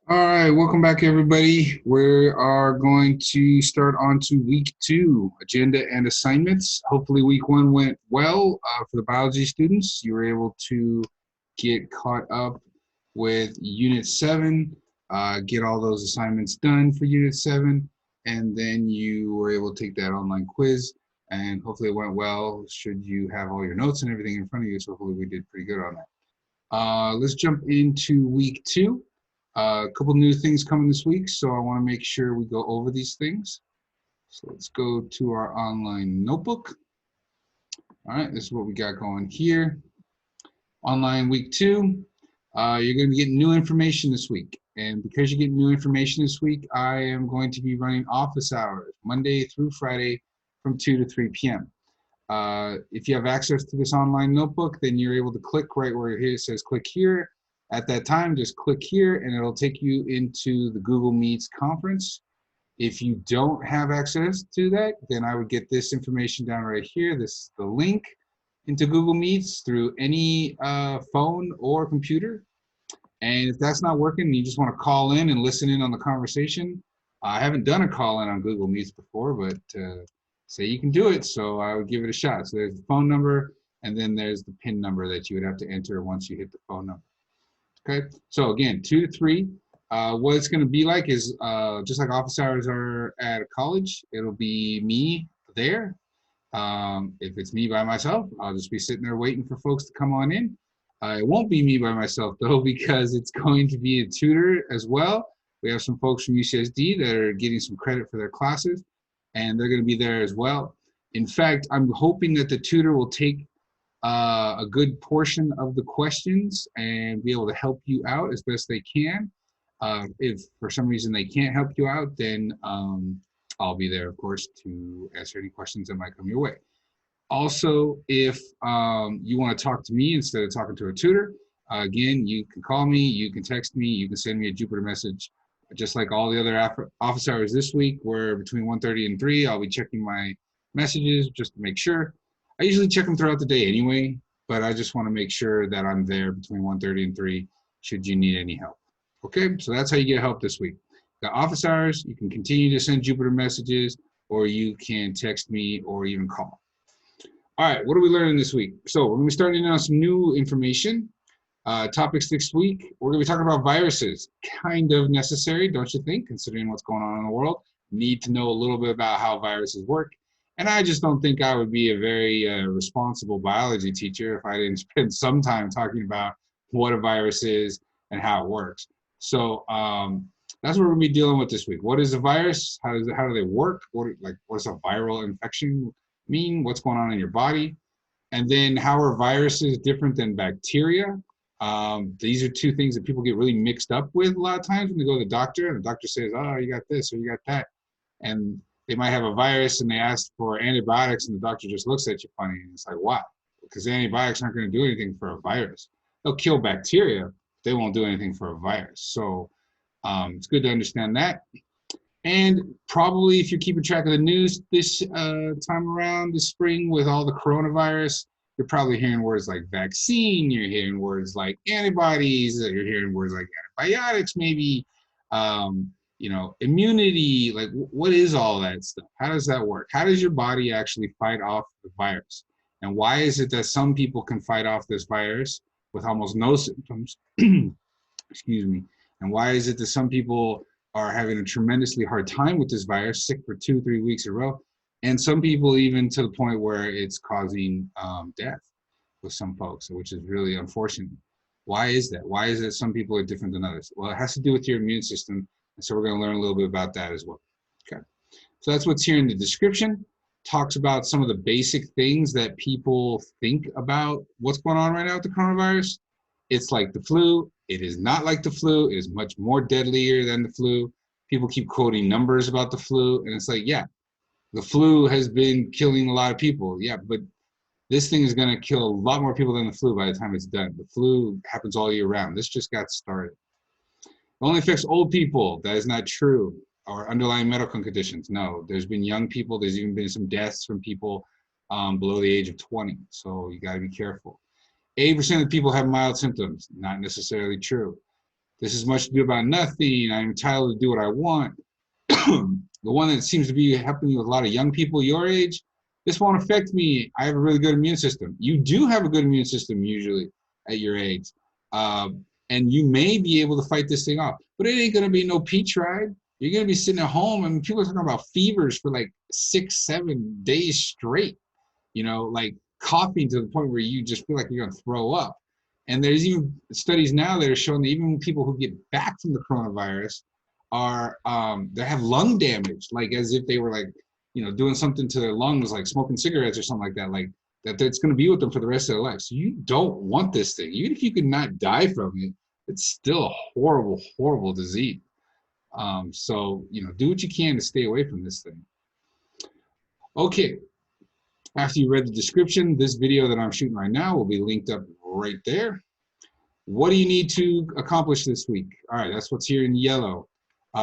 All right, welcome back, everybody. We are going to start on to week 2, agenda and assignments. Hopefully, week 1 went well for the biology students. You were able to get caught up with Unit 7, get all those assignments done for Unit 7, and then you were able to take that online quiz. And hopefully, it went well. Should you have all your notes and everything in front of you? So, hopefully, we did pretty good on that. Let's jump into week 2. A couple new things coming this week, so I want to make sure we go over these things. So let's go to our online notebook. All right, this is what we got going here. Online week 2, you're going to be getting new information this week. And because you get new information this week, I am going to be running office hours Monday through Friday from 2 to 3 p.m. If you have access to this online notebook, then you're able to click right where it says click here. At that time, just click here and it'll take you into the Google Meets conference. If you don't have access to that, then I would get this information down right here. This is the link into Google Meets through any phone or computer. And if that's not working, and you just want to call in and listen in on the conversation. I haven't done a call in on Google Meets before, but say you can do it, so I would give it a shot. So there's the phone number, and then there's the PIN number that you would have to enter once you hit the phone number. Okay, so again, 2 to 3. What it's going to be like is just like office hours are at a college, it'll be me there. If it's me by myself, I'll just be sitting there waiting for folks to come on in. It won't be me by myself though, because it's going to be a tutor as well. We have some folks from UCSD that are getting some credit for their classes, and they're going to be there as well. In fact, I'm hoping that the tutor will take a good portion of the questions and be able to help you out as best they can. If for some reason they can't help you out, then I'll be there, of course, to answer any questions that might come your way. Also, if you want to talk to me instead of talking to a tutor, again, you can call me, you can text me, you can send me a Jupiter message. Just like all the other office hours this week, where between 1:30 and 3, I'll be checking my messages just to make sure. I usually check them throughout the day anyway, but I just want to make sure that I'm there between 1:30 and 3 should you need any help. Okay, so that's how you get help this week. The office hours, you can continue to send Jupiter messages, or you can text me or even call. All right, what are we learning this week? So we're going to be starting on some new information. Topics this week, we're going to be talking about viruses. Kind of necessary, don't you think, considering what's going on in the world? Need to know a little bit about how viruses work. And I just don't think I would be a very responsible biology teacher if I didn't spend some time talking about what a virus is and how it works. So that's what we're going to be dealing with this week. What is a virus? How do they work? What's a viral infection mean? What's going on in your body? And then how are viruses different than bacteria? These are two things that people get really mixed up with a lot of times when they go to the doctor, and the doctor says, oh, you got this or you got that. And they might have a virus and they ask for antibiotics, and the doctor just looks at you funny. And it's like, why? Because the antibiotics aren't going to do anything for a virus. They'll kill bacteria, they won't do anything for a virus. So it's good to understand that. And probably if you're keeping track of the news this time around this spring with all the coronavirus, you're probably hearing words like vaccine, you're hearing words like antibodies, you're hearing words like antibiotics, maybe, immunity. Like, what is all that stuff? How does that work? How does your body actually fight off the virus? And why is it that some people can fight off this virus with almost no symptoms? Excuse me. And why is it that some people are having a tremendously hard time with this virus, sick for 2-3 weeks in a row, and some people even to the point where it's causing death with some folks, which is really unfortunate. Why is that? Why is it some people are different than others? Well, it has to do with your immune system, and so we're going to learn a little bit about that as well. Okay, so that's what's here in the description. Talks about some of the basic things that people think about what's going on right now with the coronavirus. It's like the flu. It is not like the flu. It is much more deadlier than the flu. People keep quoting numbers about the flu, and it's like, yeah, the flu has been killing a lot of people. Yeah, but this thing is going to kill a lot more people than the flu by the time it's done. The flu happens all year round. This just got started. It only affects old people. That is not true. Or underlying medical conditions. No, there's been young people. There's even been some deaths from people below the age of 20. So you got to be careful. 80% of people have mild symptoms. Not necessarily true. This is much to do about nothing. I'm entitled to do what I want. The one that seems to be happening with a lot of young people your age, this won't affect me. I have a really good immune system. You do have a good immune system usually at your age. And you may be able to fight this thing off, but it ain't going to be no peach ride. You're going to be sitting at home, and people are talking about fevers for like 6-7 days straight, like coughing to the point where you just feel like you're going to throw up. And there's even studies now that are showing that even people who get back from the coronavirus are, they have lung damage, like as if they were like, doing something to their lungs, like smoking cigarettes or something like that, that's going to be with them for the rest of their life. So you don't want this thing. Even if you could not die from it, it's still a horrible, horrible disease. So, do what you can to stay away from this thing. Okay. After you read the description, this video that I'm shooting right now will be linked up right there. What do you need to accomplish this week? All right, that's what's here in yellow.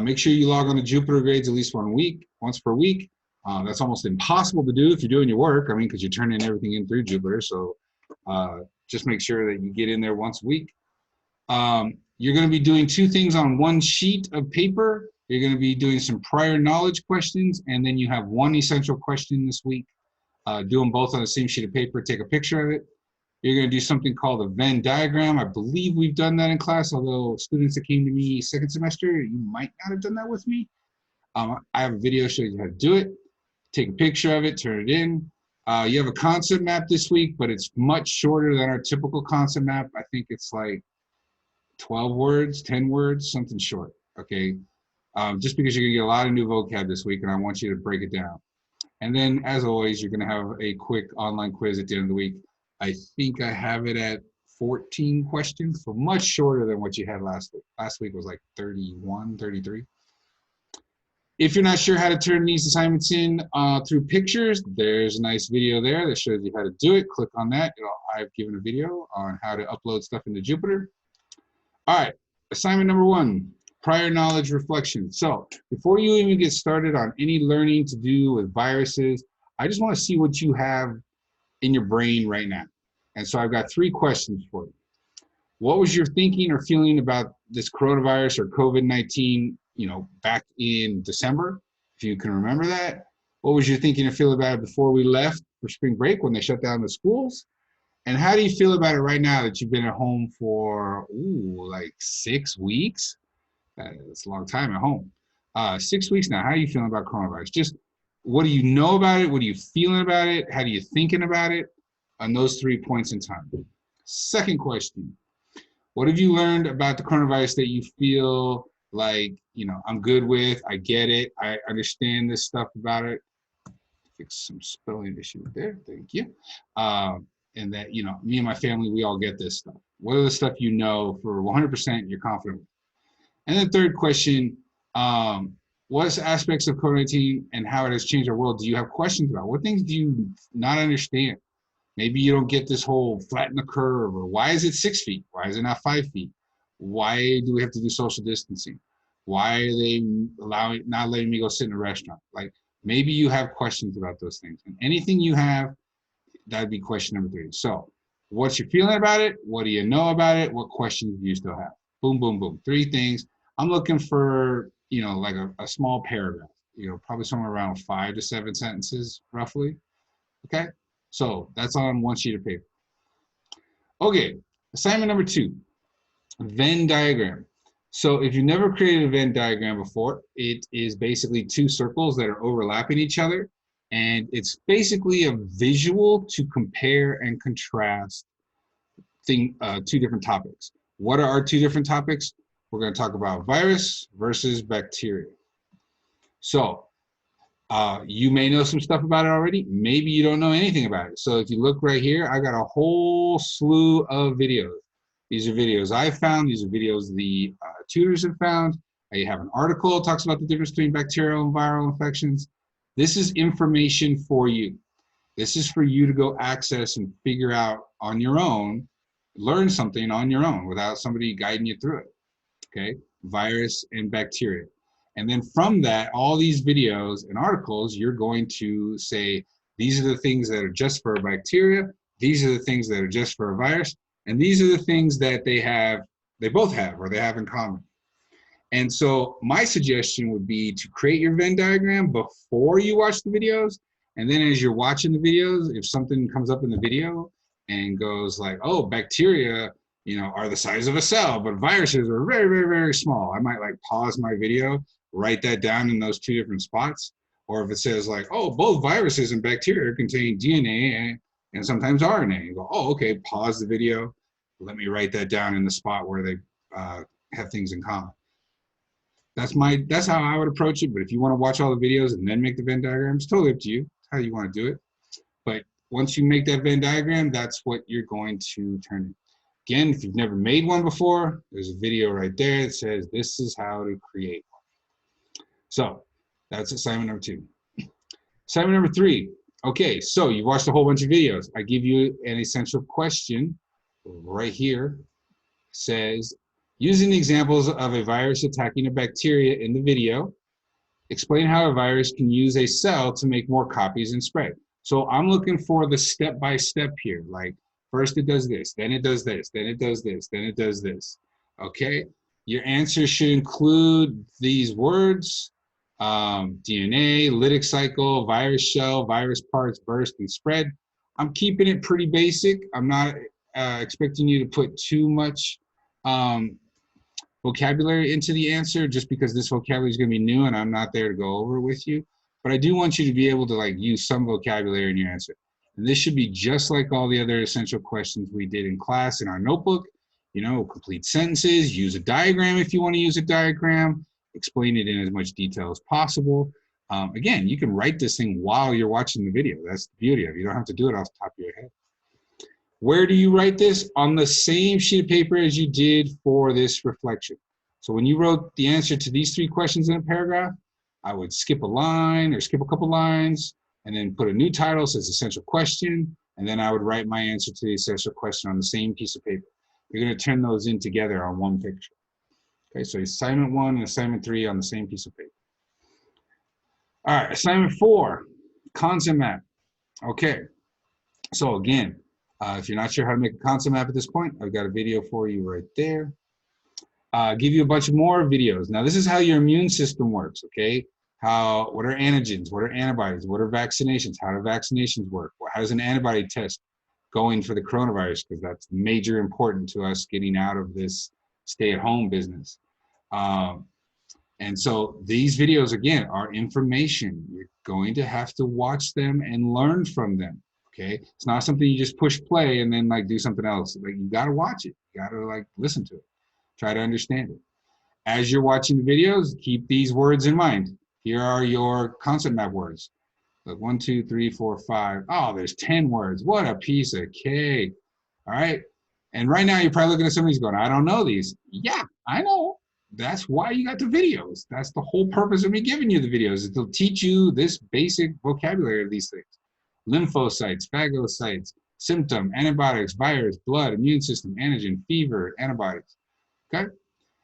Make sure you log on to Jupiter Grades at least once per week. That's almost impossible to do if you're doing your work. I mean, because you're turning everything in through Jupiter. So just make sure that you get in there once a week. You're going to be doing 2 things on 1 sheet of paper. You're going to be doing some prior knowledge questions, and then you have 1 essential question this week. Do them both on the same sheet of paper. Take a picture of it. You're going to do something called a Venn diagram. I believe we've done that in class, although students that came to me second semester, you might not have done that with me. I have a video showing you how to do it. Take a picture of it, turn it in. You have a concept map this week, but it's much shorter than our typical concept map. I think it's like 12 words, 10 words, something short, okay? Just because you're going to get a lot of new vocab this week, and I want you to break it down. And then, as always, you're going to have a quick online quiz at the end of the week. I think I have it at 14 questions, so much shorter than what you had last week. Last week was like 31, 33. If you're not sure how to turn these assignments in through pictures, there's a nice video there that shows you how to do it. Click on that. I've given a video on how to upload stuff into Jupiter. All right, assignment number 1, prior knowledge reflection. So before you even get started on any learning to do with viruses, I just want to see what you have in your brain right now. And so I've got 3 questions for you. What was your thinking or feeling about this coronavirus or COVID-19, back in December, if you can remember that? What was your thinking or feeling about it before we left for spring break when they shut down the schools? And how do you feel about it right now that you've been at home for, like 6 weeks? That's a long time at home. 6 weeks now. How are you feeling about coronavirus? Just what do you know about it? What are you feeling about it? How are you thinking about it on those 3 points in time? Second question. What have you learned about the coronavirus that you feel like, I'm good with, I get it, I understand this stuff about it? Fix some spelling issue there, thank you. And that, me and my family, we all get this stuff. What are the stuff for 100% you're confident with? And then third question, what aspects of COVID-19 and how it has changed our world do you have questions about? What things do you not understand? Maybe you don't get this whole flatten the curve, or why is it 6 feet? Why is it not 5 feet? Why do we have to do social distancing? Why are they not letting me go sit in a restaurant? Like, maybe you have questions about those things. And anything you have, that'd be question number 3. So what's your feeling about it? What do you know about it? What questions do you still have? Boom, boom, boom. 3 things. I'm looking for, like a small paragraph, probably somewhere around 5 to 7 sentences, roughly. Okay? So that's on 1 sheet of paper. Okay, assignment number 2, Venn diagram. So if you've never created a Venn diagram before, it is basically 2 circles that are overlapping each other. And it's basically a visual to compare and contrast 2 different topics. What are our 2 different topics? We're going to talk about virus versus bacteria. So you may know some stuff about it already. Maybe you don't know anything about it. So if you look right here, I got a whole slew of videos. These are videos I've found. These are videos the tutors have found. I have an article that talks about the difference between bacterial and viral infections. This is information for you. This is for you to go access and figure out on your own, learn something on your own without somebody guiding you through it. Okay, virus and bacteria. And then from that, all these videos and articles, you're going to say, these are the things that are just for a bacteria. These are the things that are just for a virus. And these are the things that they have they both have, or they have in common. And so my suggestion would be to create your Venn diagram before you watch the videos. And then as you're watching the videos, if something comes up in the video and goes like, oh, bacteria, you know, are the size of a cell, but viruses are very, very, very small. I might like pause my video, write that down in those two different spots. Or if it says like, oh, both viruses and bacteria contain DNA and sometimes RNA, you go, oh, okay, pause the video. Let me write that down in the spot where they have things in common. That's how I would approach it. But if you want to watch all the videos and then make the Venn diagram, it's totally up to you. It's how you want to do it. But once you make that Venn diagram, that's what you're going to turn it. Again, if you've never made one before, there's a video right there that says this is how to create one. So that's assignment number 2. Assignment number 3. Okay, so you watched a whole bunch of videos. I give you an essential question right here. It says, using the examples of a virus attacking a bacteria in the video, explain how a virus can use a cell to make more copies and spread. So I'm looking for the step-by-step here. Like, first it does this, then it does this, then it does this, then it does this. Okay? Your answer should include these words: DNA, lytic cycle, virus shell, virus parts, burst, and spread. I'm keeping it pretty basic. I'm not expecting you to put too much vocabulary into the answer, just because this vocabulary is going to be new and I'm not there to go over it with you. But I do want you to be able to like use some vocabulary in your answer. And this should be just like all the other essential questions we did in class in our notebook. You know, complete sentences, use a diagram if you want to use a diagram, explain it in as much detail as possible. Again, you can write this thing while you're watching the video. That's the beauty of it. You don't have to do it off the top of your head. Where do you write this? On the same sheet of paper as you did for this reflection. So when you wrote the answer to these 3 questions in a paragraph, I would skip a line or skip a couple lines and then put a new title, says essential question, and then I would write my answer to the essential question on the same piece of paper. You're going to turn those in together on one picture. Okay, so assignment 1 and assignment 3 on the same piece of paper. All right, assignment 4, concept map. Okay, so again, if you're not sure how to make a concept map at this point, I've got a video for you right there. Give you a bunch of more videos. Now, this is how your immune system works, okay? What are antigens? What are antibodies? What are vaccinations? How do vaccinations work? How does an antibody test going for the coronavirus? Because that's major important to us getting out of this stay-at-home business. And so these videos, again, are information. You're going to have to watch them and learn from them. Okay, it's not something you just push play and then like do something else. Like, you got to watch it. You got to like listen to it. Try to understand it. As you're watching the videos, keep these words in mind. Here are your concept map words. Like 1, 2, 3, 4, 5. Oh, there's 10 words. What a piece of cake. All right. And right now you're probably looking at somebody who's going, I don't know these. Yeah, I know. That's why you got the videos. That's the whole purpose of me giving you the videos, is to teach you this basic vocabulary of these things. Lymphocytes, phagocytes, symptom, antibiotics, virus, blood, immune system, antigen, fever, antibodies. Okay?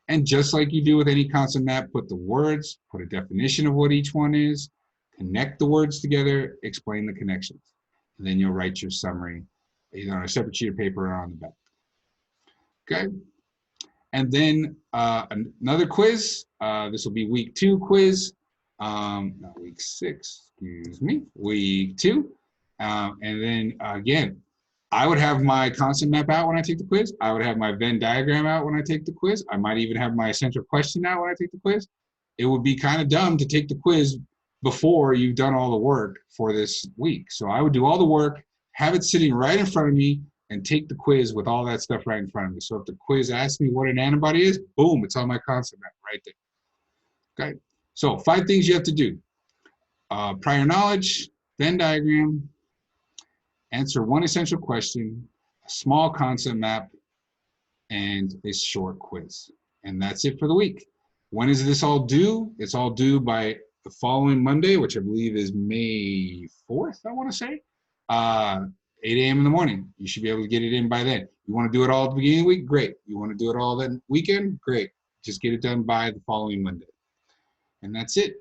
And just like you do with any concept map, put the words, put a definition of what each one is, connect the words together, explain the connections. And then you'll write your summary either on a separate sheet of paper or on the back. Okay? And then another quiz. This will be week 2 quiz. Not week 6, excuse me, week 2. And then again, I would have my concept map out when I take the quiz. I would have my Venn diagram out when I take the quiz. I might even have my essential question out when I take the quiz. It would be kind of dumb to take the quiz before you've done all the work for this week. So I would do all the work, have it sitting right in front of me, and take the quiz with all that stuff right in front of me. So if the quiz asks me what an antibody is, boom, it's on my concept map right there. Okay, so 5 things you have to do. Prior knowledge, Venn diagram, answer 1 essential question, a small concept map, and a short quiz. And that's it for the week. When is this all due? It's all due by the following Monday, which I believe is May 4th, I want to say. 8 a.m. in the morning. You should be able to get it in by then. You want to do it all at the beginning of the week? Great. You want to do it all that weekend? Great. Just get it done by the following Monday. And that's it.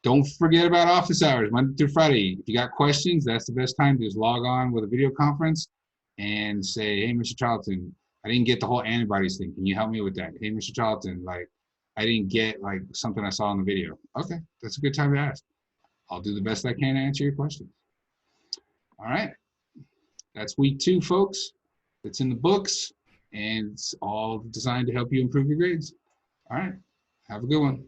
Don't forget about office hours, Monday through Friday. If you got questions, that's the best time to just log on with a video conference and say, hey, Mr. Charlton, I didn't get the whole antibodies thing. Can you help me with that? Hey, Mr. Charlton, like, I didn't get like something I saw in the video. Okay, that's a good time to ask. I'll do the best I can to answer your question. All right, that's week 2, folks. It's in the books, and it's all designed to help you improve your grades. All right, have a good one.